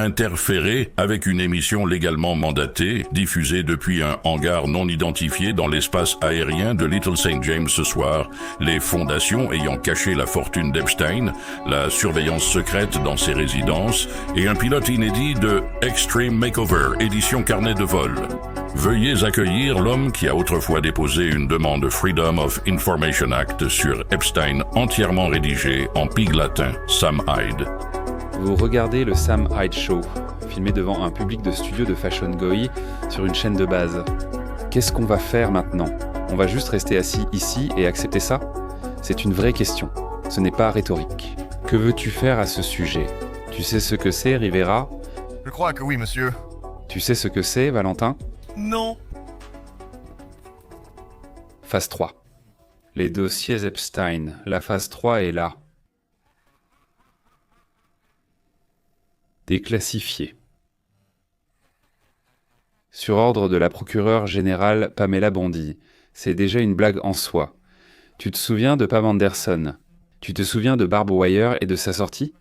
interférer avec une émission légalement mandatée, diffusée depuis un hangar non identifié dans l'espace aérien de Little St. James ce soir, les fondations ayant caché la fortune d'Epstein, la surveillance secrète dans ses résidences et un pilote inédit de Extreme Makeover, édition carnet de vol. Veuillez accueillir l'homme qui a autrefois déposé une demande Freedom of Information Act sur Epstein entièrement rédigée en pig latin, Sam Hyde. Vous regardez le Sam Hyde Show, filmé devant un public de studio de Fashion Goi sur une chaîne de base. Qu'est-ce qu'on va faire maintenant ? On va juste rester assis ici et accepter ça ? C'est une vraie question, ce n'est pas rhétorique. Que veux-tu faire à ce sujet ? Tu sais ce que c'est, Rivera ? Je crois que oui, monsieur. Tu sais ce que c'est, Valentin ? Non. Phase 3. Les dossiers Epstein. La phase 3 est là. Déclassifié. Sur ordre de la procureure générale Pamela Bondi. C'est déjà une blague en soi. Tu te souviens de Pam Anderson ? Tu te souviens de Barb Wire et de sa sortie ?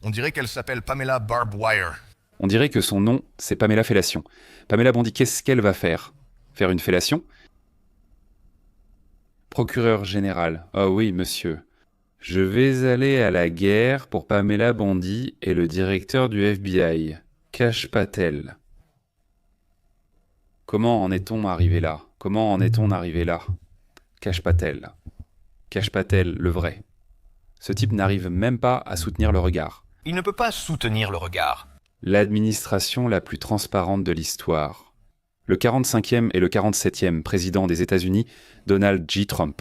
On dirait qu'elle s'appelle Pamela Barb Wire. On dirait que son nom, c'est Pamela Fellation. Pamela Bondi, qu'est-ce qu'elle va faire ? Faire une fellation ? Procureur général. Oh oui, monsieur. Je vais aller à la guerre pour Pamela Bondi et le directeur du FBI. Cash Patel. Comment en est-on arrivé là ? Comment en est-on arrivé là ? Cash Patel. Cash Patel, le vrai. Ce type n'arrive même pas à soutenir le regard. Il ne peut pas soutenir le regard. L'administration la plus transparente de l'histoire. Le 45e et le 47e président des États-Unis, Donald J. Trump.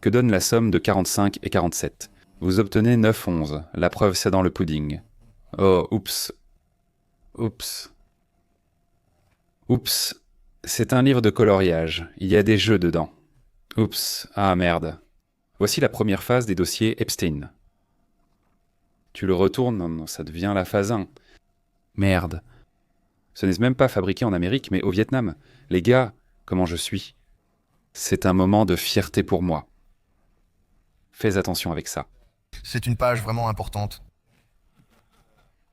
Que donne la somme de 45 et 47 ? Vous obtenez 9-11. La preuve, c'est dans le pudding. Oh, oups. Oups. Oups. C'est un livre de coloriage. Il y a des jeux dedans. Oups. Ah, merde. Voici la première phase des dossiers Epstein. Tu le retournes, non, ça devient la phase 1. Merde. Ce n'est même pas fabriqué en Amérique, mais au Vietnam. Les gars, comment je suis ? C'est un moment de fierté pour moi. Fais attention avec ça. C'est une page vraiment importante.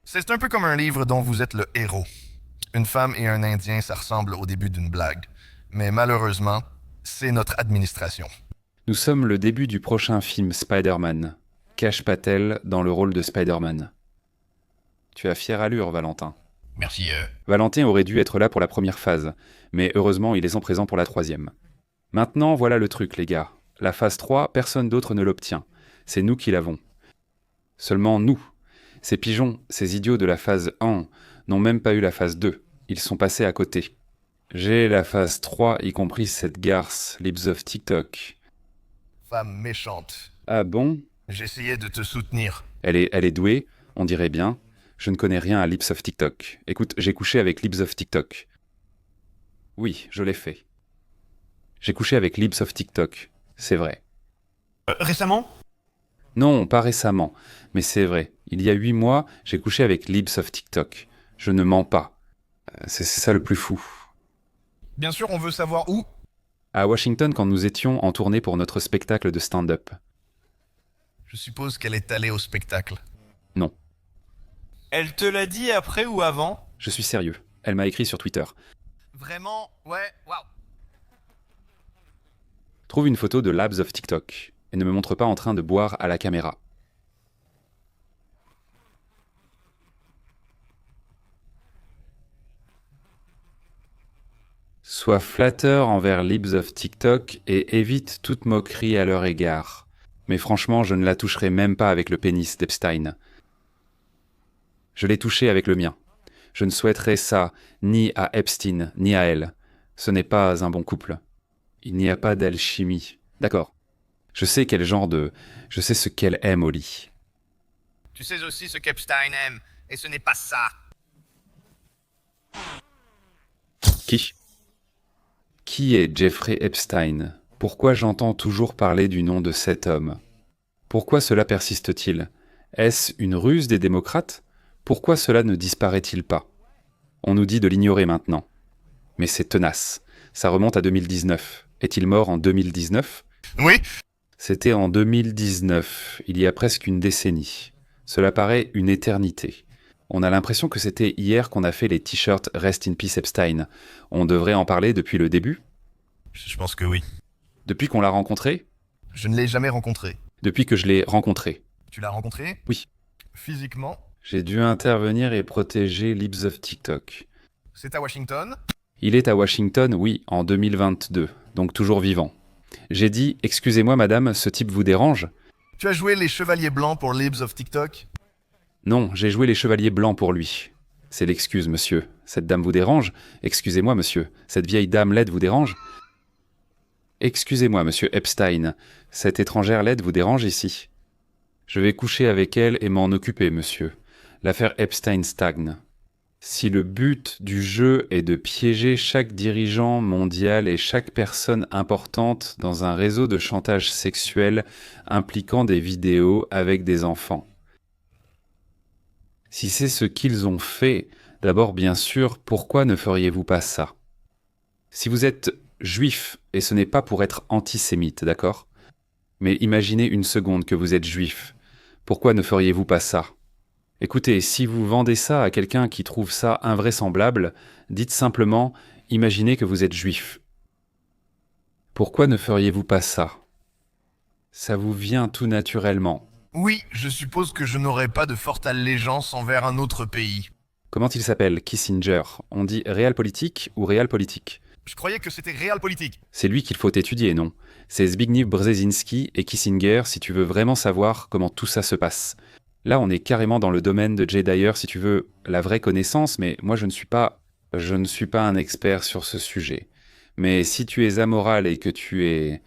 C'est un peu comme un livre dont vous êtes le héros. Une femme et un Indien, ça ressemble au début d'une blague. Mais malheureusement, c'est notre administration. Nous sommes le début du prochain film Spider-Man. Cash Patel dans le rôle de Spider-Man. Tu as fière allure, Valentin. Merci. Valentin aurait dû être là pour la première phase, mais heureusement, il est en présent pour la troisième. Maintenant, voilà le truc, les gars. La phase 3, personne d'autre ne l'obtient. C'est nous qui l'avons. Seulement nous. Ces pigeons, ces idiots de la phase 1, n'ont même pas eu la phase 2. Ils sont passés à côté. J'ai la phase 3, y compris cette garce, Lips of TikTok. Femme méchante. Ah bon ? J'essayais de te soutenir. Elle est douée, on dirait bien. Je ne connais rien à Lips of TikTok. Écoute, j'ai couché avec Lips of TikTok. Oui, je l'ai fait. J'ai couché avec Lips of TikTok. C'est vrai. Récemment ? Non, pas récemment. Mais c'est vrai. Il y a 8 mois, j'ai couché avec Lips of TikTok. Je ne mens pas. C'est ça le plus fou. Bien sûr, on veut savoir où. À Washington, quand nous étions en tournée pour notre spectacle de stand-up. Je suppose qu'elle est allée au spectacle. Non. Elle te l'a dit après ou avant ? Je suis sérieux. Elle m'a écrit sur Twitter. Vraiment ? Ouais, waouh. Trouve une photo de Labs of TikTok et ne me montre pas en train de boire à la caméra. Sois flatteur envers Libs of TikTok et évite toute moquerie à leur égard. Mais franchement, je ne la toucherai même pas avec le pénis d'Epstein. Je l'ai touché avec le mien. Je ne souhaiterais ça ni à Epstein, ni à elle. Ce n'est pas un bon couple. Il n'y a pas d'alchimie. D'accord. Je sais quel genre de... Je sais ce qu'elle aime au lit. Tu sais aussi ce qu'Epstein aime, et ce n'est pas ça. Qui ? Qui est Jeffrey Epstein ? Pourquoi j'entends toujours parler du nom de cet homme ? Pourquoi cela persiste-t-il ? Est-ce une ruse des démocrates ? Pourquoi cela ne disparaît-il pas ? On nous dit de l'ignorer maintenant. Mais c'est tenace. Ça remonte à 2019. Est-il mort en 2019 ? Oui. C'était en 2019, il y a presque une décennie. Cela paraît une éternité. On a l'impression que c'était hier qu'on a fait les t-shirts Rest in Peace Epstein. On devrait en parler depuis le début? Je pense que oui. Depuis qu'on l'a rencontré? Je ne l'ai jamais rencontré. Depuis que je l'ai rencontré. Tu l'as rencontré? Oui. Physiquement? J'ai dû intervenir et protéger Libs of TikTok. C'est à Washington? Il est à Washington, oui, en 2022, donc toujours vivant. J'ai dit « Excusez-moi madame, ce type vous dérange ?» Tu as joué les Chevaliers Blancs pour Libs of TikTok? Non, j'ai joué les Chevaliers Blancs pour lui. C'est l'excuse, monsieur. Cette dame vous dérange? Excusez-moi, monsieur. Cette vieille dame laide vous dérange? Excusez-moi, monsieur Epstein. Cette étrangère laide vous dérange ici? Je vais coucher avec elle et m'en occuper, monsieur. L'affaire Epstein stagne. Si le but du jeu est de piéger chaque dirigeant mondial et chaque personne importante dans un réseau de chantage sexuel impliquant des vidéos avec des enfants. Si c'est ce qu'ils ont fait, d'abord bien sûr, pourquoi ne feriez-vous pas ça? Si vous êtes juif, et ce n'est pas pour être antisémite, d'accord? Mais imaginez une seconde que vous êtes juif. Pourquoi ne feriez-vous pas ça? Écoutez, si vous vendez ça à quelqu'un qui trouve ça invraisemblable, dites simplement « imaginez que vous êtes juif ». Pourquoi ne feriez-vous pas ça? Ça vous vient tout naturellement. Oui, je suppose que je n'aurais pas de forte allégeance envers un autre pays. Comment il s'appelle, Kissinger? On dit réel politique ou réel politique? Je croyais que c'était réel politique. C'est lui qu'il faut étudier, non? C'est Zbigniew Brzezinski et Kissinger si tu veux vraiment savoir comment tout ça se passe. Là, on est carrément dans le domaine de Jay Dyer, si tu veux, la vraie connaissance, mais moi je ne suis pas un expert sur ce sujet. Mais si tu es amoral et que tu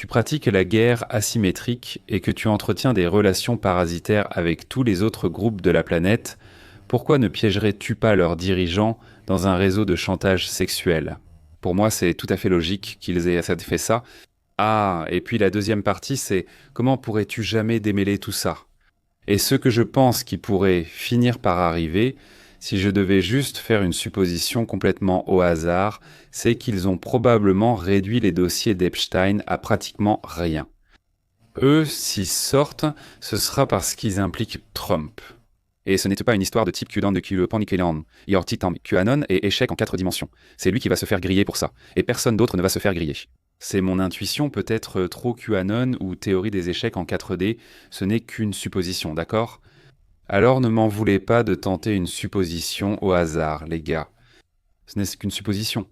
pratiques la guerre asymétrique et que tu entretiens des relations parasitaires avec tous les autres groupes de la planète, pourquoi ne piégerais-tu pas leurs dirigeants dans un réseau de chantage sexuel? Pour moi, c'est tout à fait logique qu'ils aient fait ça. Ah, et puis la deuxième partie, c'est comment pourrais-tu jamais démêler tout ça? Et ce que je pense qui pourrait finir par arriver, si je devais juste faire une supposition complètement au hasard, c'est qu'ils ont probablement réduit les dossiers d'Epstein à pratiquement rien. Eux, s'ils sortent, ce sera parce qu'ils impliquent Trump. Et ce n'était pas une histoire de type QAnon de QAnon. Your titan QAnon est échec en 4 dimensions. C'est lui qui va se faire griller pour ça. Et personne d'autre ne va se faire griller. C'est mon intuition, peut-être trop QAnon ou théorie des échecs en 4D, ce n'est qu'une supposition, d'accord? Alors ne m'en voulez pas de tenter une supposition au hasard, les gars. Ce n'est qu'une supposition.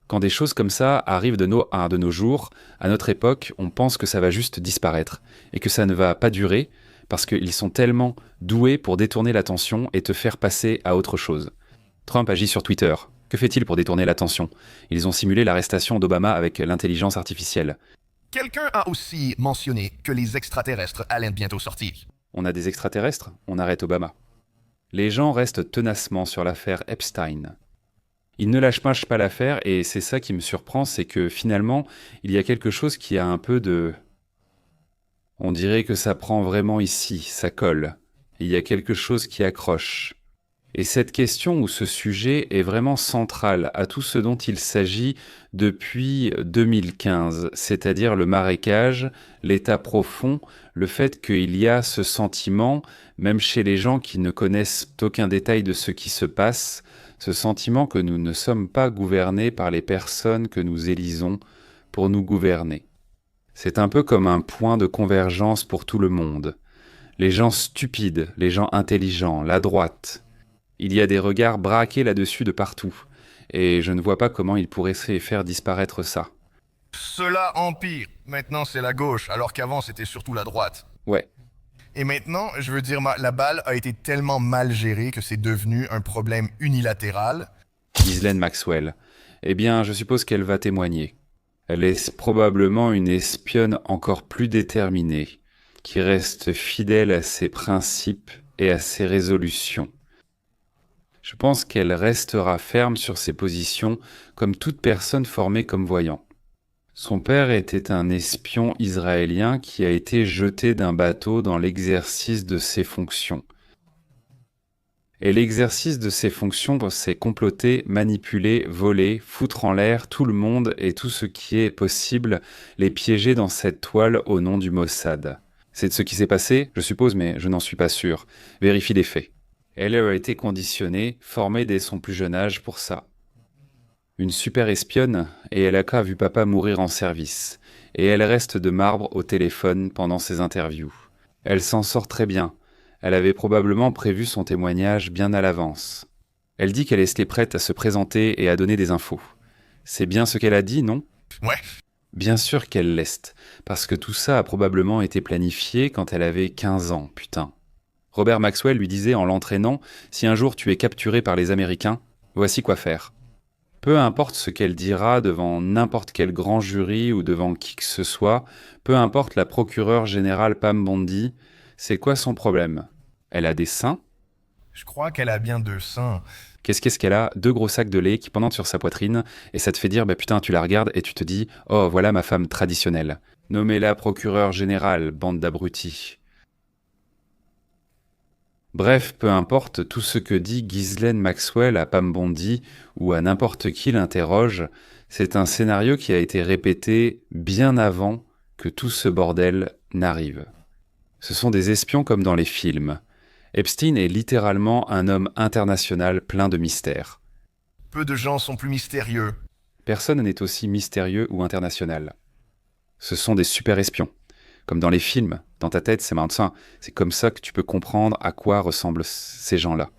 Quand des choses comme ça arrivent de nos jours, à notre époque, on pense que ça va juste disparaître, et que ça ne va pas durer, parce qu'ils sont tellement doués pour détourner l'attention et te faire passer à autre chose. Trump agit sur Twitter. Que fait-il pour détourner l'attention? Ils ont simulé l'arrestation d'Obama avec l'intelligence artificielle. Quelqu'un a aussi mentionné que les extraterrestres allaient bientôt sortir. On a des extraterrestres? On arrête Obama. Les gens restent tenacement sur l'affaire Epstein. Ils ne lâchent pas l'affaire et c'est ça qui me surprend, c'est que finalement, il y a quelque chose qui a un peu de... On dirait que ça prend vraiment ici, ça colle. Il y a quelque chose qui accroche. Et cette question ou ce sujet est vraiment central à tout ce dont il s'agit depuis 2015, c'est-à-dire le marécage, l'état profond, le fait qu'il y a ce sentiment, même chez les gens qui ne connaissent aucun détail de ce qui se passe, ce sentiment que nous ne sommes pas gouvernés par les personnes que nous élisons pour nous gouverner. C'est un peu comme un point de convergence pour tout le monde. Les gens stupides, les gens intelligents, la droite... Il y a des regards braqués là-dessus de partout, et je ne vois pas comment ils pourraient faire disparaître ça. Cela empire. Maintenant, c'est la gauche, alors qu'avant, c'était surtout la droite. Ouais. Et maintenant, je veux dire, la balle a été tellement mal gérée que c'est devenu un problème unilatéral. Ghislaine Maxwell. Eh bien, je suppose qu'elle va témoigner. Elle est probablement une espionne encore plus déterminée, qui reste fidèle à ses principes et à ses résolutions. Je pense qu'elle restera ferme sur ses positions comme toute personne formée comme voyant. Son père était un espion israélien qui a été jeté d'un bateau dans l'exercice de ses fonctions. Et l'exercice de ses fonctions, c'est comploter, manipuler, voler, foutre en l'air tout le monde et tout ce qui est possible, les piéger dans cette toile au nom du Mossad. C'est de ce qui s'est passé, je suppose, mais je n'en suis pas sûr. Vérifie les faits. Elle a été conditionnée, formée dès son plus jeune âge pour ça. Une super espionne, et elle a vu papa mourir en service. Et elle reste de marbre au téléphone pendant ses interviews. Elle s'en sort très bien. Elle avait probablement prévu son témoignage bien à l'avance. Elle dit qu'elle était prête à se présenter et à donner des infos. C'est bien ce qu'elle a dit, non ? Ouais. Bien sûr qu'elle l'est, parce que tout ça a probablement été planifié quand elle avait 15 ans, putain. Robert Maxwell lui disait en l'entraînant, si un jour tu es capturé par les Américains, voici quoi faire. Peu importe ce qu'elle dira devant n'importe quel grand jury ou devant qui que ce soit, peu importe la procureure générale Pam Bondi, c'est quoi son problème ? Elle a des seins ? Je crois qu'elle a bien 2 seins. Qu'est-ce qu'elle a ? 2 gros sacs de lait qui pendant sur sa poitrine, et ça te fait dire, bah putain, tu la regardes et tu te dis, oh voilà ma femme traditionnelle. Nommez-la procureure générale, bande d'abrutis. Bref, peu importe, tout ce que dit Ghislaine Maxwell à Pam Bondi ou à n'importe qui l'interroge, c'est un scénario qui a été répété bien avant que tout ce bordel n'arrive. Ce sont des espions comme dans les films. Epstein est littéralement un homme international plein de mystères. Peu de gens sont plus mystérieux. Personne n'est aussi mystérieux ou international. Ce sont des super espions. Comme dans les films, dans ta tête, c'est comme ça que tu peux comprendre à quoi ressemblent ces gens-là.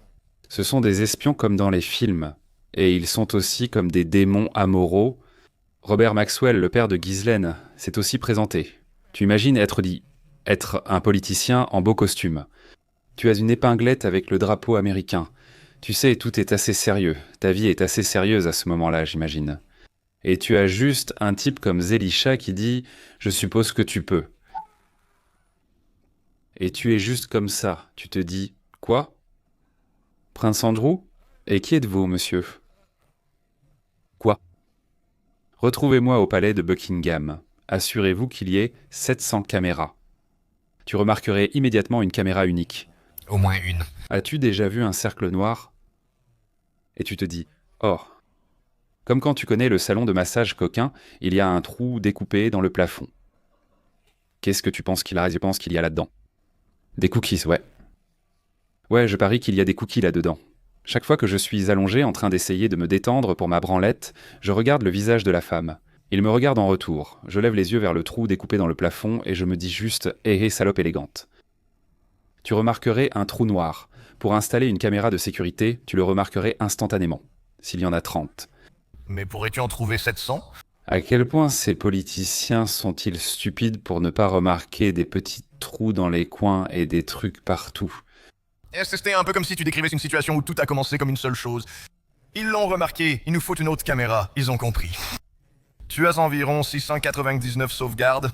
Ce sont des espions comme dans les films, et ils sont aussi comme des démons amoraux. Robert Maxwell, le père de Ghislaine, s'est aussi présenté. Tu imagines être un politicien en beau costume. Tu as une épinglette avec le drapeau américain. Tu sais, tout est assez sérieux. Ta vie est assez sérieuse à ce moment-là, j'imagine. Et tu as juste un type comme Zelisha qui dit « Je suppose que tu peux ». Et tu es juste comme ça. Tu te dis « Quoi ? Prince Andrew ? Et qui êtes-vous, monsieur ? Quoi ? Retrouvez-moi au palais de Buckingham. Assurez-vous qu'il y ait 700 caméras. Tu remarquerais immédiatement une caméra unique. Au moins une. As-tu déjà vu un cercle noir ? Et tu te dis « Oh !» Comme quand tu connais le salon de massage coquin, il y a un trou découpé dans le plafond. Qu'est-ce que tu penses qu'il y a là-dedans ? Des cookies, ouais. Ouais, je parie qu'il y a des cookies là-dedans. Chaque fois que je suis allongé en train d'essayer de me détendre pour ma branlette, je regarde le visage de la femme. Il me regarde en retour. Je lève les yeux vers le trou découpé dans le plafond et je me dis juste « hé, salope élégante ». Tu remarquerais un trou noir. Pour installer une caméra de sécurité, tu le remarquerais instantanément, s'il y en a 30. Mais pourrais-tu en trouver 700 ? À quel point ces politiciens sont-ils stupides pour ne pas remarquer des petits trous dans les coins et des trucs partout ? C'était un peu comme si tu décrivais une situation où tout a commencé comme une seule chose. Ils l'ont remarqué, il nous faut une autre caméra, ils ont compris. Tu as environ 699 sauvegardes.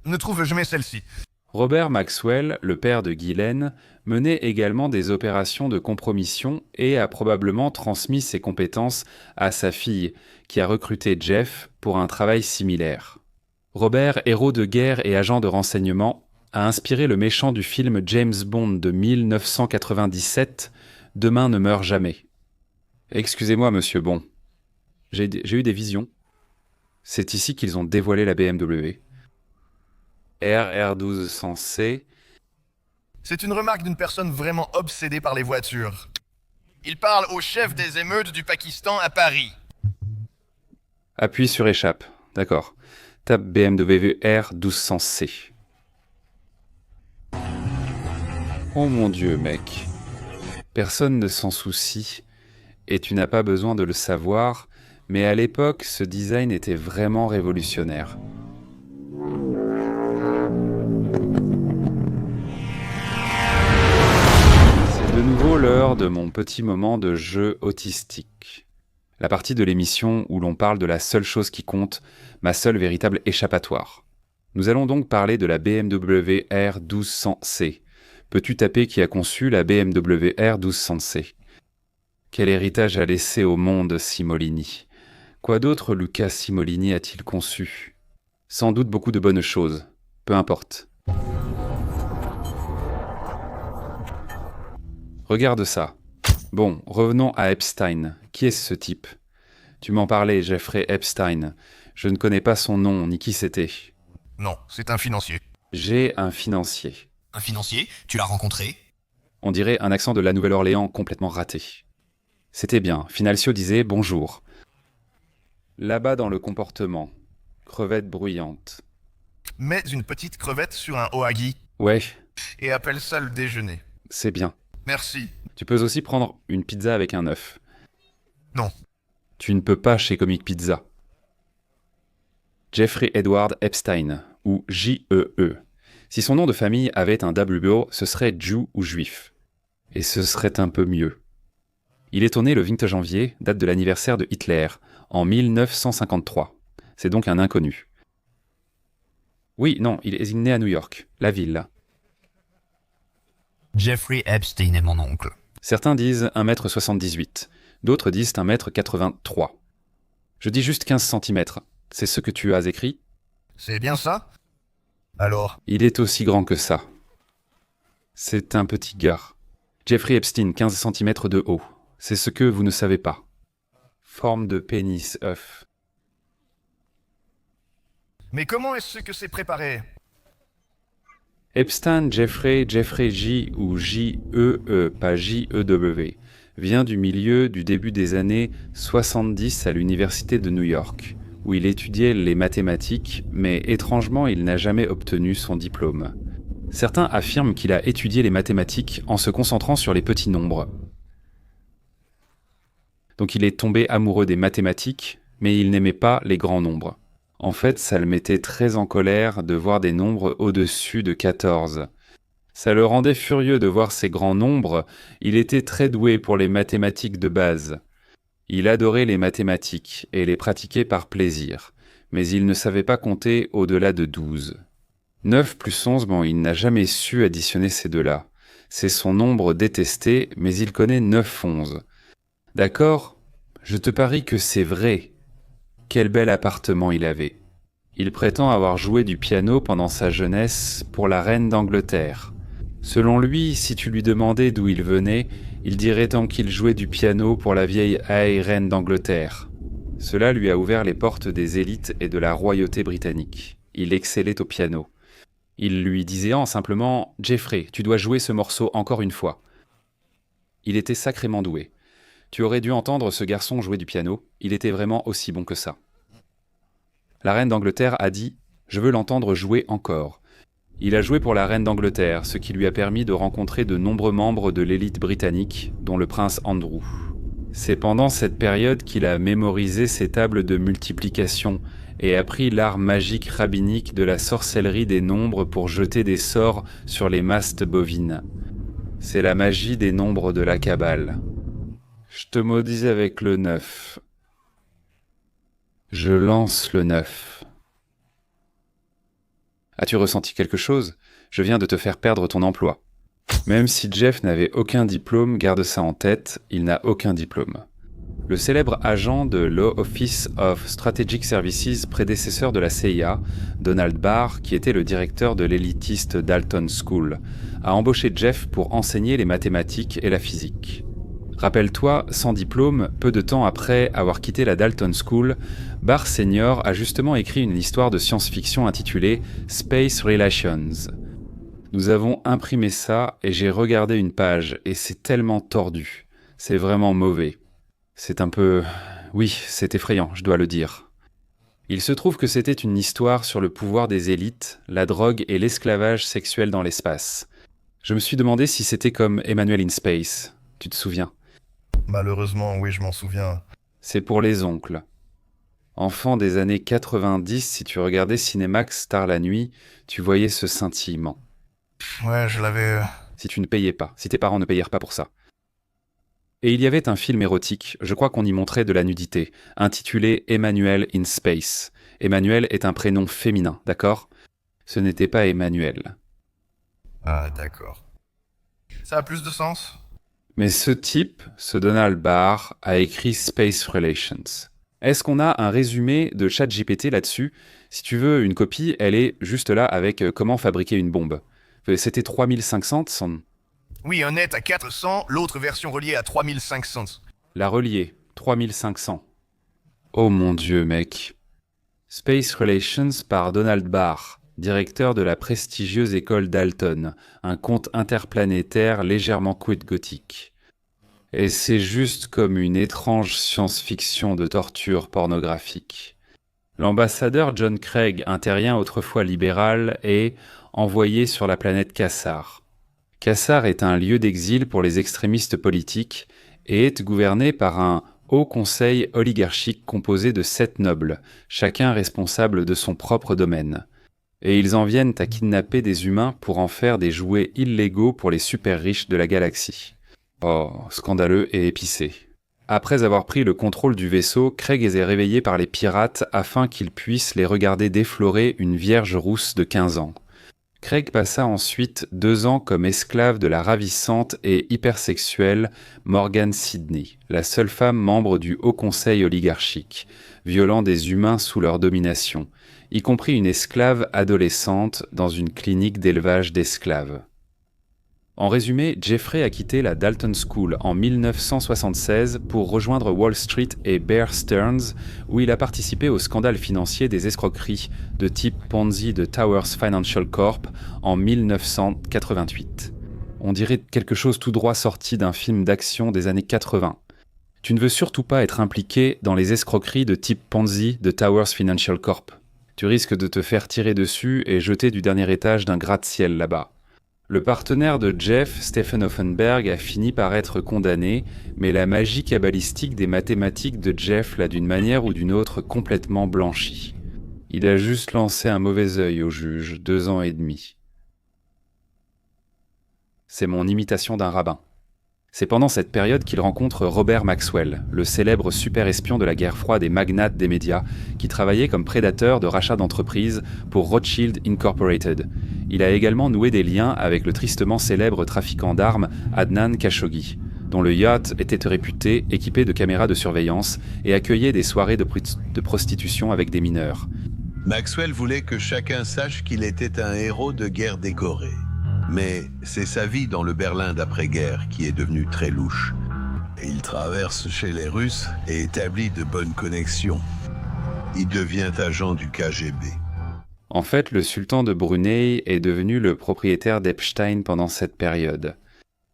Ne trouve jamais celle-ci. Robert Maxwell, le père de Ghislaine, menait également des opérations de compromission et a probablement transmis ses compétences à sa fille, qui a recruté Jeff pour un travail similaire. Robert, héros de guerre et agent de renseignement, a inspiré le méchant du film James Bond de 1997, Demain ne meurt jamais. Excusez-moi, monsieur Bond. J'ai eu des visions. C'est ici qu'ils ont dévoilé la BMW. RR1200C. C'est une remarque d'une personne vraiment obsédée par les voitures. Il parle au chef des émeutes du Pakistan à Paris. Appuie sur échappe. D'accord. Tape BMW R1200C. Oh mon Dieu, mec. Personne ne s'en soucie, et tu n'as pas besoin de le savoir, mais à l'époque, ce design était vraiment révolutionnaire. C'est de nouveau l'heure de mon petit moment de jeu autistique. La partie de l'émission où l'on parle de la seule chose qui compte, ma seule véritable échappatoire. Nous allons donc parler de la BMW R1200C. Peux-tu taper qui a conçu la BMW R1200C ? Quel héritage a laissé au monde Simolini ? Quoi d'autre Luca Simolini a-t-il conçu ? Sans doute beaucoup de bonnes choses. Peu importe. Regarde ça. Bon, revenons à Epstein. Qui est ce type ? Tu m'en parlais, Jeffrey Epstein. Je ne connais pas son nom, ni qui c'était. Non, c'est un financier. J'ai un financier. Un financier ? Tu l'as rencontré ? On dirait un accent de la Nouvelle-Orléans complètement raté. C'était bien, Finalcio disait « bonjour ». Là-bas dans le comportement, crevette bruyante. Mets une petite crevette sur un ohagi Ouais, et appelle ça le déjeuner. c'est bien. Merci. Tu peux aussi prendre une pizza avec un œuf. Non. Tu ne peux pas chez Comic Pizza. Jeffrey Edward Epstein, ou J.E.E. Si son nom de famille avait un WO, ce serait Jew ou Juif. Et ce serait un peu mieux. Il est né le 20 janvier, date de l'anniversaire de Hitler, en 1953. C'est donc un inconnu. Oui, non, il est né à New York, la ville. Jeffrey Epstein est mon oncle. Certains disent 1m78, d'autres disent 1m83. Je dis juste 15 cm. C'est ce que tu as écrit ? C'est bien ça? Alors, Il est aussi grand que ça. C'est un petit gars. Jeffrey Epstein, 15 cm de haut. C'est ce que vous ne savez pas. Forme de pénis œuf. mais comment est-ce que c'est préparé? Epstein Jeffrey J ou J-E-E, pas J-E-W, vient du milieu du début des années 70 à l'université de New York, où il étudiait les mathématiques, mais étrangement il n'a jamais obtenu son diplôme. Certains affirment qu'il a étudié les mathématiques en se concentrant sur les petits nombres. Donc il est tombé amoureux des mathématiques, mais il n'aimait pas les grands nombres. En fait, ça le mettait très en colère de voir des nombres au-dessus de 14. Ça le rendait furieux de voir ces grands nombres, il était très doué pour les mathématiques de base. Il adorait les mathématiques et les pratiquait par plaisir, mais il ne savait pas compter au-delà de 12. 9 plus 11, bon, il n'a jamais su additionner ces deux-là. C'est son nombre détesté, mais il connaît 9-11. D'accord ? Je te parie que c'est vrai. Quel bel appartement il avait. Il prétend avoir joué du piano pendant sa jeunesse pour la reine d'Angleterre. Selon lui, si tu lui demandais d'où il venait, il dirait tant qu'il jouait du piano pour la vieille reine d'Angleterre. Cela lui a ouvert les portes des élites et de la royauté britannique. Il excellait au piano. Il lui disait simplement « Jeffrey, tu dois jouer ce morceau encore une fois ». Il était sacrément doué. Tu aurais dû entendre ce garçon jouer du piano, il était vraiment aussi bon que ça. La reine d'Angleterre a dit « Je veux l'entendre jouer encore ». Il a joué pour la reine d'Angleterre, ce qui lui a permis de rencontrer de nombreux membres de l'élite britannique, dont le prince Andrew. C'est pendant cette période qu'il a mémorisé ses tables de multiplication et appris l'art magique rabbinique de la sorcellerie des nombres pour jeter des sorts sur les mastes bovines. C'est la magie des nombres de la Kabbale. Je te maudis avec le 9. Je lance le 9. As-tu ressenti quelque chose ? Je viens de te faire perdre ton emploi. Même si Jeff n'avait aucun diplôme, garde ça en tête, il n'a aucun diplôme. Le célèbre agent de l'Office of Strategic Services, prédécesseur de la CIA, Donald Barr, qui était le directeur de l'élitiste Dalton School, a embauché Jeff pour enseigner les mathématiques et la physique. Rappelle-toi, sans diplôme, peu de temps après avoir quitté la Dalton School, Barr Senior a justement écrit une histoire de science-fiction intitulée « Space Relations ». Nous avons imprimé ça et j'ai regardé une page et c'est tellement tordu. C'est vraiment mauvais. C'est un peu... Oui, c'est effrayant, je dois le dire. Il se trouve que c'était une histoire sur le pouvoir des élites, la drogue et l'esclavage sexuel dans l'espace. Je me suis demandé si c'était comme Emmanuel in Space. Tu te souviens ? Malheureusement, oui, je m'en souviens. C'est pour les oncles. Enfant des années 90, si tu regardais Cinemax tard la nuit, tu voyais ce scintillement. Ouais, je l'avais... Si tu ne payais pas, si tes parents ne payèrent pas pour ça. Et il y avait un film érotique, je crois qu'on y montrait de la nudité, intitulé Emmanuel in Space. Emmanuel est un prénom féminin, d'accord ? Ce n'était pas Emmanuel. Ah, d'accord. Ça a plus de sens? Mais ce type, ce Donald Barr, a écrit Space Relations. Est-ce qu'on a un résumé de ChatGPT là-dessus ? Si tu veux une copie, elle est juste là avec comment fabriquer une bombe. C'était 3500, Oui, un net à 400, l'autre version reliée à 3500. la reliée, 3500. Oh mon Dieu, mec. Space Relations par Donald Barr. directeur de la prestigieuse école Dalton, un conte interplanétaire légèrement gothique. Et c'est juste comme une étrange science-fiction de torture pornographique. L'ambassadeur John Craig, un terrien autrefois libéral, est envoyé sur la planète Kassar. Kassar est un lieu d'exil pour les extrémistes politiques et est gouverné par un haut conseil oligarchique composé de 7 nobles, chacun responsable de son propre domaine. Et ils en viennent à kidnapper des humains pour en faire des jouets illégaux pour les super riches de la galaxie. Oh, scandaleux et épicé. Après avoir pris le contrôle du vaisseau, Craig est réveillé par les pirates afin qu'ils puissent les regarder déflorer une vierge rousse de 15 ans. Craig passa ensuite 2 ans comme esclave de la ravissante et hypersexuelle Morgan Sidney, la seule femme membre du Haut Conseil oligarchique, violant des humains sous leur domination, y compris une esclave adolescente dans une clinique d'élevage d'esclaves. En résumé, Jeffrey a quitté la Dalton School en 1976 pour rejoindre Wall Street et Bear Stearns, où il a participé au scandale financier des escroqueries de type Ponzi de Towers Financial Corp en 1988. On dirait quelque chose tout droit sorti d'un film d'action des années 80. Tu ne veux surtout pas être impliqué dans les escroqueries de type Ponzi de Towers Financial Corp. Tu risques de te faire tirer dessus et jeter du dernier étage d'un gratte-ciel là-bas. Le partenaire de Jeff, Stephen Offenberg, a fini par être condamné, mais la magie cabalistique des mathématiques de Jeff l'a d'une manière ou d'une autre complètement blanchi. Il a juste lancé un mauvais œil au juge, 2 ans et demi. C'est mon imitation d'un rabbin. C'est pendant cette période qu'il rencontre Robert Maxwell, le célèbre super-espion de la guerre froide et magnate des médias, qui travaillait comme prédateur de rachat d'entreprises pour Rothschild Incorporated. Il a également noué des liens avec le tristement célèbre trafiquant d'armes Adnan Khashoggi, dont le yacht était réputé équipé de caméras de surveillance et accueillait des soirées de prostitution avec des mineurs. Maxwell voulait que chacun sache qu'il était un héros de guerre décoré. Mais c'est sa vie dans le Berlin d'après-guerre qui est devenue très louche. Il traverse chez les Russes et établit de bonnes connexions. Il devient agent du KGB. En fait, le sultan de Brunei est devenu le propriétaire d'Epstein pendant cette période.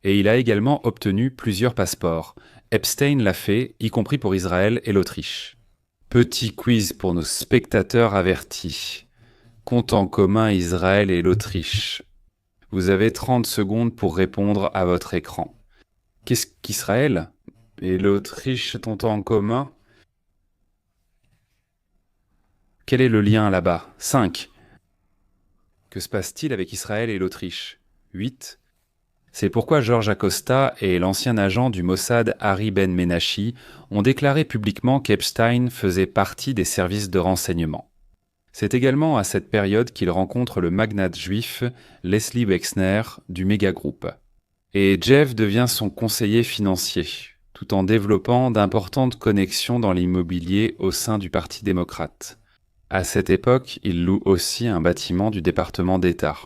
Et il a également obtenu plusieurs passeports. Epstein l'a fait, y compris pour Israël et l'Autriche. Petit quiz pour nos spectateurs avertis. Compte en commun Israël et l'Autriche. Vous avez 30 secondes pour répondre à votre écran. Qu'est-ce qu'Israël et l'Autriche ont en commun? Quel est le lien là-bas? 5. Que se passe-t-il avec Israël et l'Autriche? 8. C'est pourquoi George Acosta et l'ancien agent du Mossad Harry Ben Menachi ont déclaré publiquement qu'Epstein faisait partie des services de renseignement. C'est également à cette période qu'il rencontre le magnate juif Leslie Wexner du Mégagroupe. Et Jeff devient son conseiller financier, tout en développant d'importantes connexions dans l'immobilier au sein du Parti démocrate. À cette époque, il loue aussi un bâtiment du département d'État.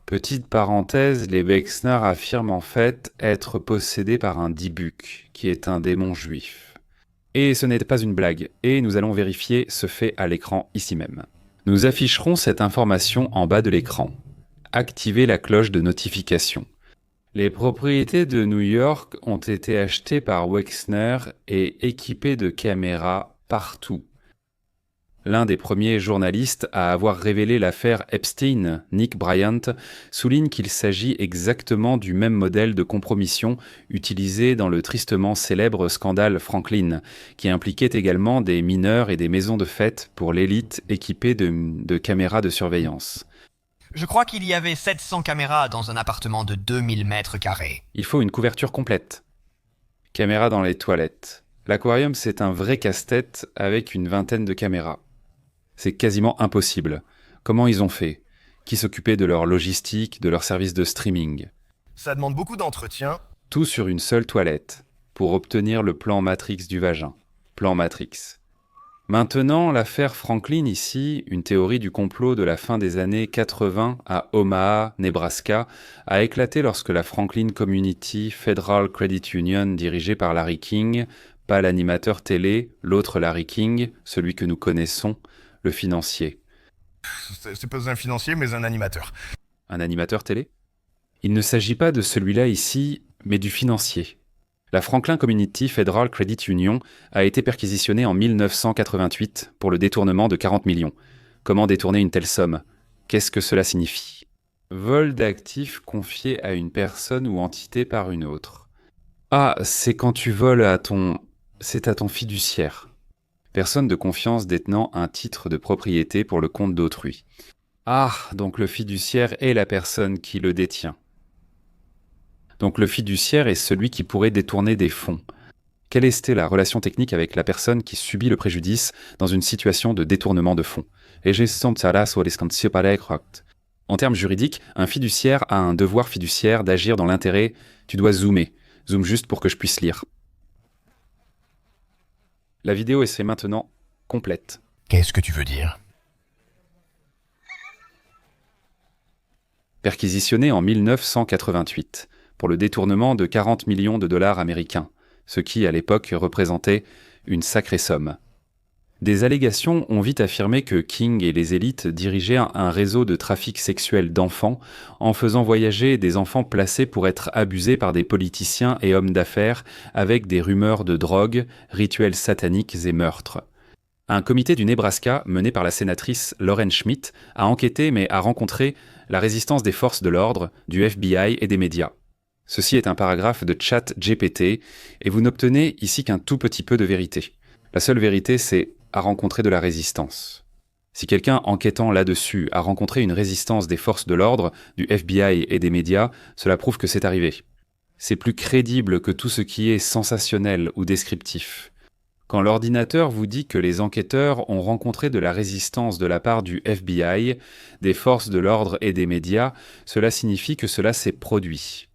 Petite parenthèse, les Wexner affirment en fait être possédés par un Dybbuk, qui est un démon juif. Et ce n'est pas une blague, et nous allons vérifier ce fait à l'écran ici même. Nous afficherons cette information en bas de l'écran. Activez la cloche de notification. Les propriétés de New York ont été achetées par Wexner et équipées de caméras partout. L'un des premiers journalistes à avoir révélé l'affaire Epstein, Nick Bryant, souligne qu'il s'agit exactement du même modèle de compromission utilisé dans le tristement célèbre scandale Franklin, qui impliquait également des mineurs et des maisons de fête pour l'élite équipées de caméras de surveillance. Je crois qu'il y avait 700 caméras dans un appartement de 2000 mètres carrés. Il faut une couverture complète. Caméras dans les toilettes. L'aquarium, c'est un vrai casse-tête avec une vingtaine de caméras. C'est quasiment impossible. Comment ils ont fait? Qui s'occupait de leur logistique, de leur service de streaming? Ça demande beaucoup d'entretien. Tout sur une seule toilette, pour obtenir le plan Matrix du vagin. Plan Matrix. Maintenant, l'affaire Franklin ici, une théorie du complot de la fin des années 80 à Omaha, Nebraska, a éclaté lorsque la Franklin Community Federal Credit Union, dirigée par Larry King, pas l'animateur télé, l'autre Larry King, celui que nous connaissons, le financier. C'est pas un financier, mais un animateur. Un animateur télé? Il ne s'agit pas de celui-là ici, mais du financier. La Franklin Community Federal Credit Union a été perquisitionnée en 1988 pour le détournement de 40 millions. Comment détourner une telle somme? Qu'est-ce que cela signifie? Vol d'actifs confiés à une personne ou entité par une autre. Ah, c'est quand tu voles à ton... C'est à ton fiduciaire. Personne de confiance détenant un titre de propriété pour le compte d'autrui. Ah, donc le fiduciaire est la personne qui le détient. Donc le fiduciaire est celui qui pourrait détourner des fonds. Quelle était la relation technique avec la personne qui subit le préjudice dans une situation de détournement de fonds? En termes juridiques, un fiduciaire a un devoir fiduciaire d'agir dans l'intérêt... Tu dois zoomer. Zoom juste pour que je puisse lire. La vidéo est maintenant complète. Qu'est-ce que tu veux dire? Perquisitionné en 1988 pour le détournement de 40 millions de dollars américains, ce qui, à l'époque, représentait une sacrée somme. Des allégations ont vite affirmé que King et les élites dirigeaient un réseau de trafic sexuel d'enfants en faisant voyager des enfants placés pour être abusés par des politiciens et hommes d'affaires avec des rumeurs de drogue, rituels sataniques et meurtres. Un comité du Nebraska, mené par la sénatrice Lauren Schmidt, a enquêté mais a rencontré la résistance des forces de l'ordre, du FBI et des médias. Ceci est un paragraphe de ChatGPT et vous n'obtenez ici qu'un tout petit peu de vérité. La seule vérité, c'est à rencontrer de la résistance. Si quelqu'un enquêtant là-dessus a rencontré une résistance des forces de l'ordre, du FBI et des médias, cela prouve que c'est arrivé. C'est plus crédible que tout ce qui est sensationnel ou descriptif. Quand l'ordinateur vous dit que les enquêteurs ont rencontré de la résistance de la part du FBI, des forces de l'ordre et des médias, cela signifie que cela s'est produit.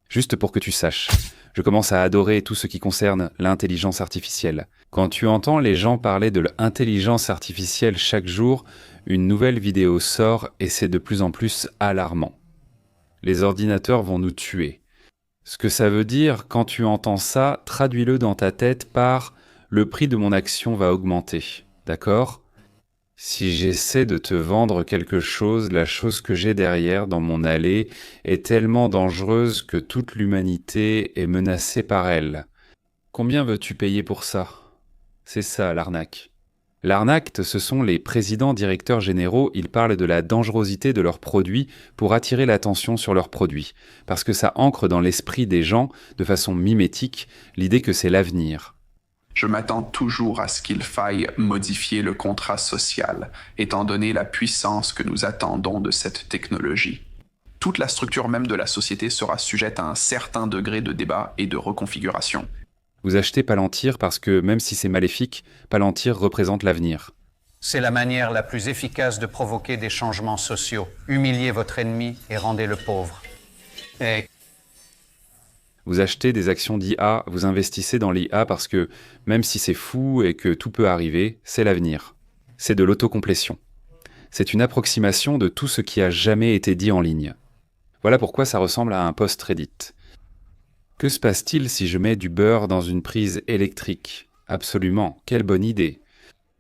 Juste pour que tu saches, je commence à adorer tout ce qui concerne l'intelligence artificielle. Quand tu entends les gens parler de l'intelligence artificielle chaque jour, une nouvelle vidéo sort et c'est de plus en plus alarmant. Les ordinateurs vont nous tuer. Ce que ça veut dire, quand tu entends ça, traduis-le dans ta tête par « le prix de mon action va augmenter ». D'accord ? Si j'essaie de te vendre quelque chose, la chose que j'ai derrière dans mon allée est tellement dangereuse que toute l'humanité est menacée par elle. Combien veux-tu payer pour ça? C'est ça l'arnaque. L'arnaque, ce sont les présidents directeurs généraux, ils parlent de la dangerosité de leurs produits pour attirer l'attention sur leurs produits, parce que ça ancre dans l'esprit des gens, de façon mimétique, l'idée que c'est l'avenir. Je m'attends toujours à ce qu'il faille modifier le contrat social, étant donné la puissance que nous attendons de cette technologie. Toute la structure même de la société sera sujette à un certain degré de débat et de reconfiguration. Vous achetez Palantir parce que, même si c'est maléfique, Palantir représente l'avenir. C'est la manière la plus efficace de provoquer des changements sociaux. Humiliez votre ennemi et rendez-le pauvre. Et Vous achetez des actions d'IA, vous investissez dans l'IA parce que, même si c'est fou et que tout peut arriver, c'est l'avenir. C'est de l'autocomplétion. C'est une approximation de tout ce qui a jamais été dit en ligne. Voilà pourquoi ça ressemble à un post Reddit. Que se passe-t-il si je mets du beurre dans une prise électrique? Absolument, quelle bonne idée.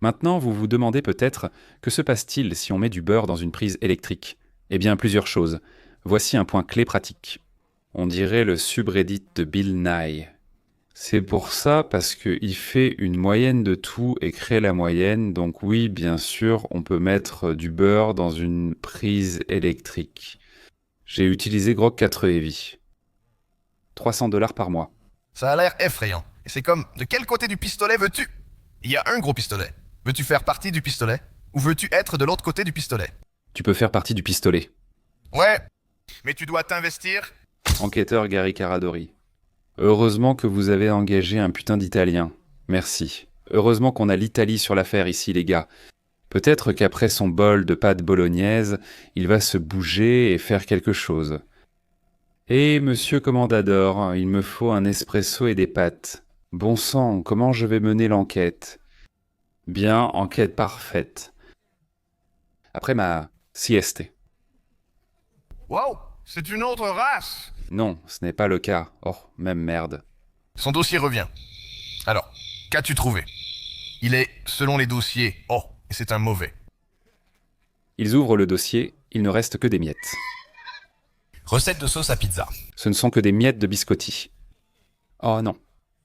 Maintenant, vous vous demandez peut-être, que se passe-t-il si on met du beurre dans une prise électrique? Eh bien, plusieurs choses. Voici un point clé pratique. On dirait le subreddit de Bill Nye. C'est pour ça parce qu'il fait une moyenne de tout et crée la moyenne, donc oui, bien sûr, on peut mettre du beurre dans une prise électrique. J'ai utilisé Grok 4 Heavy. $300 par mois. Ça a l'air effrayant. Et c'est comme, de quel côté du pistolet veux-tu? Il y a un gros pistolet. Veux-tu faire partie du pistolet? Ou veux-tu être de l'autre côté du pistolet? Tu peux faire partie du pistolet. Ouais, mais tu dois t'investir. Enquêteur Gary Caradori. Heureusement que vous avez engagé un putain d'Italien. Merci. Heureusement qu'on a l'Italie sur l'affaire ici, les gars. Peut-être qu'après son bol de pâte bolognaise, il va se bouger et faire quelque chose. Eh, monsieur Commandador, il me faut un espresso et des pâtes. Bon sang, comment je vais mener l'enquête? Bien, enquête parfaite. Après ma sieste. Wow, c'est une autre race. Non, ce n'est pas le cas. Oh, même merde. Son dossier revient. Alors, qu'as-tu trouvé? Il est, selon les dossiers, et c'est un mauvais. Ils ouvrent le dossier, il ne reste que des miettes. Recette de sauce à pizza. Ce ne sont que des miettes de biscotti. Oh non.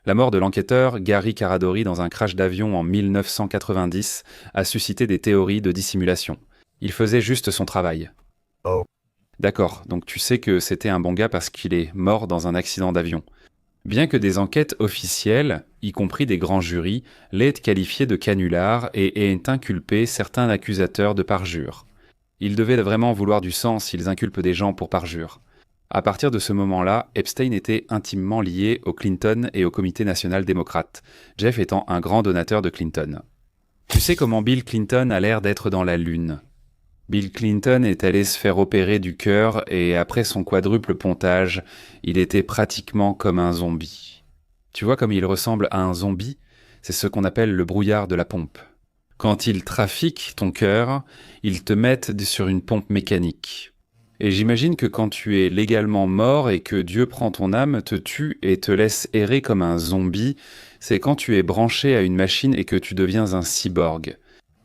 La mort de l'enquêteur Gary Caradori dans un crash d'avion en 1990 a suscité des théories de dissimulation. Il faisait juste son travail. Oh. D'accord, donc tu sais que c'était un bon gars parce qu'il est mort dans un accident d'avion. Bien que des enquêtes officielles, y compris des grands jurys, l'aient qualifié de canular et aient inculpé certains accusateurs de parjure. Ils devaient vraiment vouloir du sang s'ils inculpent des gens pour parjure. À partir de ce moment-là, Epstein était intimement lié au Clinton et au Comité national démocrate, Jeff étant un grand donateur de Clinton. Tu sais comment Bill Clinton a l'air d'être dans la lune. Bill Clinton est allé se faire opérer du cœur et après son quadruple pontage, il était pratiquement comme un zombie. Tu vois comme il ressemble à un zombie? C'est ce qu'on appelle le brouillard de la pompe. Quand ils trafiquent ton cœur, ils te mettent sur une pompe mécanique. Et j'imagine que quand tu es légalement mort et que Dieu prend ton âme, te tue et te laisse errer comme un zombie, c'est quand tu es branché à une machine et que tu deviens un cyborg.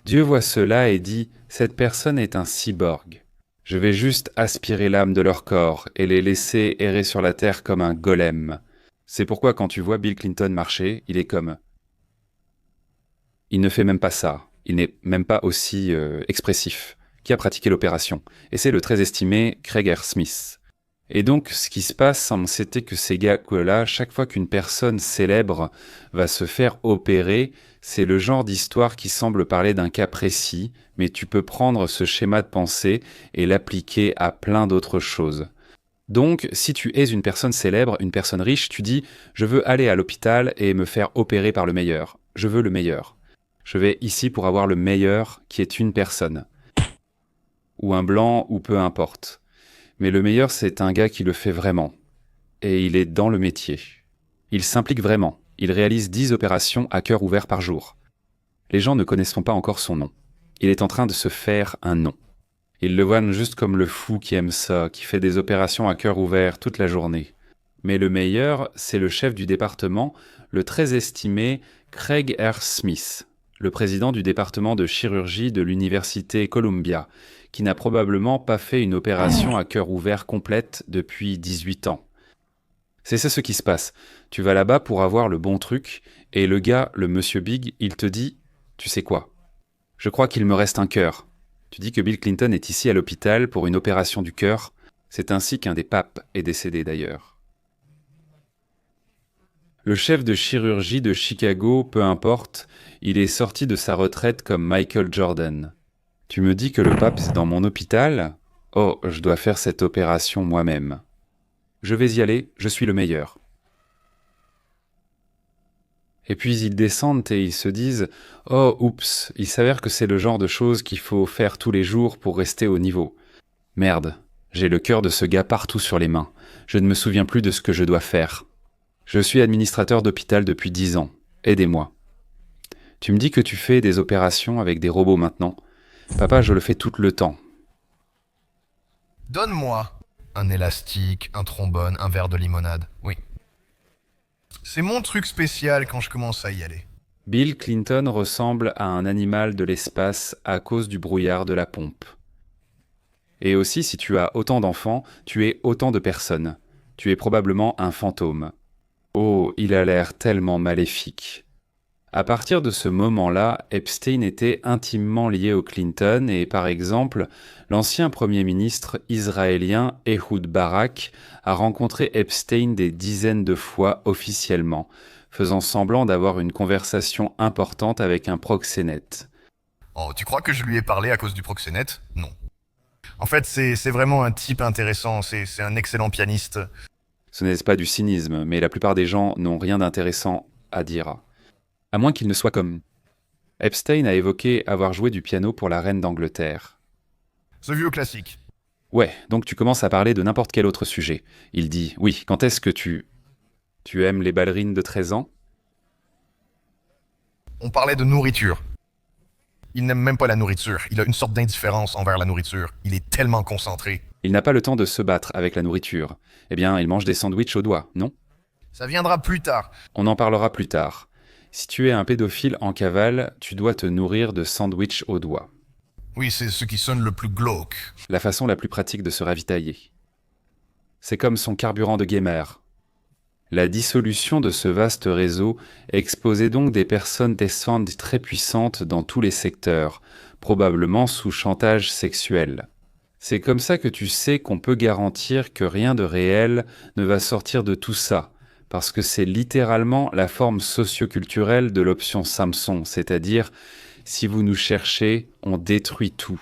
Dieu voit cela et dit « Cette personne est un cyborg. Je vais juste aspirer l'âme de leur corps et les laisser errer sur la terre comme un golem. » C'est pourquoi quand tu vois Bill Clinton marcher, il est comme... Il ne fait même pas ça. Il n'est même pas aussi expressif. Qui a pratiqué l'opération. Et c'est le très estimé Craig R. Smith. Et donc, ce qui se passe, c'était que ces gars-là, chaque fois qu'une personne célèbre va se faire opérer, c'est le genre d'histoire qui semble parler d'un cas précis, mais tu peux prendre ce schéma de pensée et l'appliquer à plein d'autres choses. Donc, si tu es une personne célèbre, une personne riche, tu dis « Je veux aller à l'hôpital et me faire opérer par le meilleur. Je veux le meilleur. Je vais ici pour avoir le meilleur qui est une personne. » Ou un blanc, ou peu importe. Mais le meilleur, c'est un gars qui le fait vraiment. Et il est dans le métier. Il s'implique vraiment. Il réalise 10 opérations à cœur ouvert par jour. Les gens ne connaissent pas encore son nom. Il est en train de se faire un nom. Ils le voient juste comme le fou qui aime ça, qui fait des opérations à cœur ouvert toute la journée. Mais le meilleur, c'est le chef du département, le très estimé Craig R. Smith, le président du département de chirurgie de l'université Columbia, qui n'a probablement pas fait une opération à cœur ouvert complète depuis 18 ans. C'est ça ce qui se passe. Tu vas là-bas pour avoir le bon truc, et le gars, le monsieur Big, il te dit « Tu sais quoi? Je crois qu'il me reste un cœur. » Tu dis que Bill Clinton est ici à l'hôpital pour une opération du cœur. C'est ainsi qu'un des papes est décédé d'ailleurs. Le chef de chirurgie de Chicago, peu importe, il est sorti de sa retraite comme Michael Jordan. Tu me dis que le pape est dans mon hôpital? Oh, je dois faire cette opération moi-même. Je vais y aller, je suis le meilleur. Et puis ils descendent et ils se disent « Oh, oups, il s'avère que c'est le genre de choses qu'il faut faire tous les jours pour rester au niveau. Merde, j'ai le cœur de ce gars partout sur les mains. Je ne me souviens plus de ce que je dois faire. Je suis administrateur d'hôpital depuis 10 ans. Aidez-moi. Tu me dis que tu fais des opérations avec des robots maintenant. Papa, je le fais tout le temps. Donne-moi un élastique, un trombone, un verre de limonade. Oui. C'est mon truc spécial quand je commence à y aller. Bill Clinton ressemble à un animal de l'espace à cause du brouillard de la pompe. Et aussi, si tu as autant d'enfants, tu es autant de personnes. Tu es probablement un fantôme. Oh, il a l'air tellement maléfique. À partir de ce moment-là, Epstein était intimement lié au Clinton et, par exemple, l'ancien Premier ministre israélien Ehud Barak a rencontré Epstein des dizaines de fois officiellement, faisant semblant d'avoir une conversation importante avec un proxénète. Oh, tu crois que je lui ai parlé à cause du proxénète? Non. En fait, c'est vraiment un type intéressant, c'est un excellent pianiste. Ce n'est pas du cynisme, mais la plupart des gens n'ont rien d'intéressant à dire. À moins qu'il ne soit comme... Epstein a évoqué avoir joué du piano pour la reine d'Angleterre. Ce vieux classique. Ouais, donc tu commences à parler de n'importe quel autre sujet. Il dit, oui, quand est-ce que tu aimes les ballerines de 13 ans? On parlait de nourriture. Il n'aime même pas la nourriture. Il a une sorte d'indifférence envers la nourriture. Il est tellement concentré. Il n'a pas le temps de se battre avec la nourriture. Eh bien, il mange des sandwichs au doigt, non? Ça viendra plus tard. On en parlera plus tard. Si tu es un pédophile en cavale, tu dois te nourrir de sandwichs au doigt. Oui, c'est ce qui sonne le plus glauque. La façon la plus pratique de se ravitailler. C'est comme son carburant de gamer. La dissolution de ce vaste réseau exposait donc des personnes descendantes très puissantes dans tous les secteurs, probablement sous chantage sexuel. C'est comme ça que tu sais qu'on peut garantir que rien de réel ne va sortir de tout ça, parce que c'est littéralement la forme socioculturelle de l'option Samson, c'est-à-dire si vous nous cherchez, on détruit tout.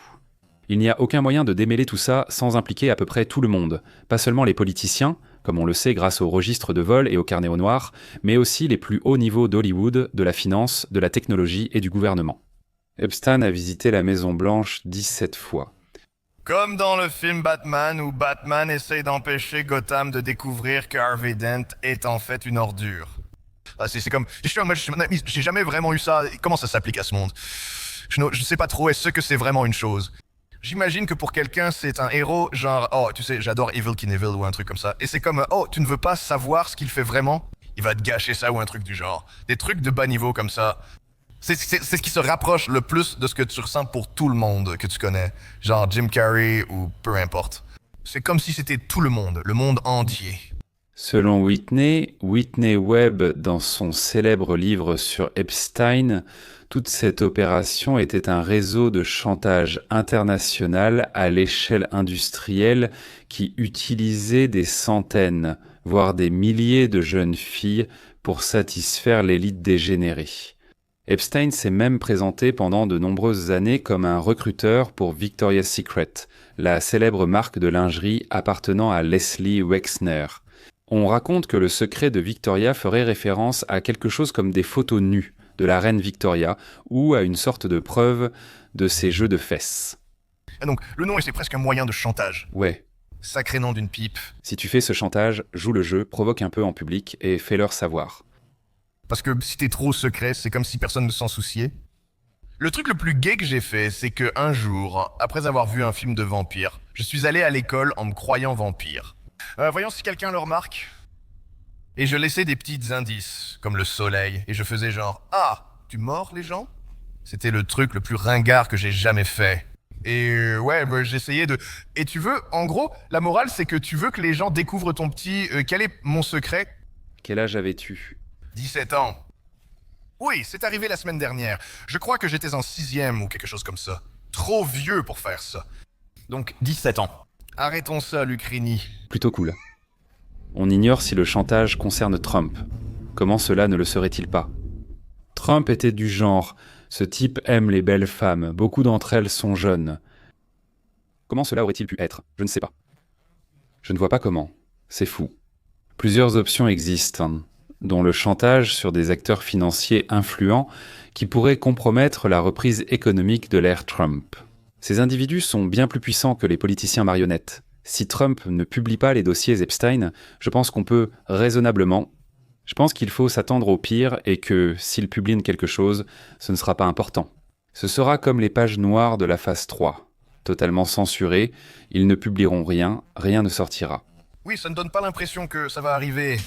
Il n'y a aucun moyen de démêler tout ça sans impliquer à peu près tout le monde, pas seulement les politiciens, comme on le sait grâce aux registres de vol et aux carnets au noir, mais aussi les plus hauts niveaux d'Hollywood, de la finance, de la technologie et du gouvernement. Epstein a visité la Maison-Blanche 17 fois. Comme dans le film Batman où Batman essaye d'empêcher Gotham de découvrir que Harvey Dent est en fait une ordure. Ah, c'est comme... J'ai jamais vraiment eu ça. Comment ça s'applique à ce monde? Je sais pas trop, est-ce que c'est vraiment une chose? J'imagine que pour quelqu'un, c'est un héros, genre, oh, tu sais, j'adore Evel Knievel ou un truc comme ça. Et c'est comme, oh, tu ne veux pas savoir ce qu'il fait vraiment? Il va te gâcher ça ou un truc du genre. Des trucs de bas niveau comme ça. C'est ce qui se rapproche le plus de ce que tu ressens pour tout le monde que tu connais. Genre Jim Carrey ou peu importe. C'est comme si c'était tout le monde entier. Selon Whitney Webb, dans son célèbre livre sur Epstein, toute cette opération était un réseau de chantage international à l'échelle industrielle qui utilisait des centaines, voire des milliers de jeunes filles pour satisfaire l'élite dégénérée. Epstein s'est même présenté pendant de nombreuses années comme un recruteur pour Victoria's Secret, la célèbre marque de lingerie appartenant à Leslie Wexner. On raconte que le secret de Victoria ferait référence à quelque chose comme des photos nues de la reine Victoria ou à une sorte de preuve de ses jeux de fesses. Et donc, le nom, c'est presque un moyen de chantage. Ouais. Sacré nom d'une pipe. Si tu fais ce chantage, joue le jeu, provoque un peu en public et fais-leur savoir. Parce que si t'es trop secret, c'est comme si personne ne s'en souciait. Le truc le plus gay que j'ai fait, c'est que un jour, après avoir vu un film de vampire, je suis allé à l'école en me croyant vampire. Voyons si quelqu'un le remarque. Et je laissais des petits indices, comme le soleil, et je faisais genre « Ah, tu mords les gens ?» C'était le truc le plus ringard que j'ai jamais fait. Et ouais, j'essayais de... Et tu veux, en gros, la morale, c'est que tu veux que les gens découvrent ton petit... quel est mon secret? Quel âge avais-tu? 17 ans. Oui, c'est arrivé la semaine dernière. Je crois que j'étais en 6e ou quelque chose comme ça. Trop vieux pour faire ça. Donc 17 ans. Arrêtons ça, Lucrini. Plutôt cool. On ignore si le chantage concerne Trump. Comment cela ne le serait-il pas? Trump était du genre, ce type aime les belles femmes, beaucoup d'entre elles sont jeunes. Comment cela aurait-il pu être? Je ne sais pas. Je ne vois pas comment. C'est fou. Plusieurs options existent, dont le chantage sur des acteurs financiers influents qui pourraient compromettre la reprise économique de l'ère Trump. Ces individus sont bien plus puissants que les politiciens marionnettes. Si Trump ne publie pas les dossiers Epstein, je pense qu'on peut raisonnablement... Je pense qu'il faut s'attendre au pire et que, s'il publie quelque chose, ce ne sera pas important. Ce sera comme les pages noires de la phase 3. Totalement censurées, ils ne publieront rien, rien ne sortira. Oui, ça ne donne pas l'impression que ça va arriver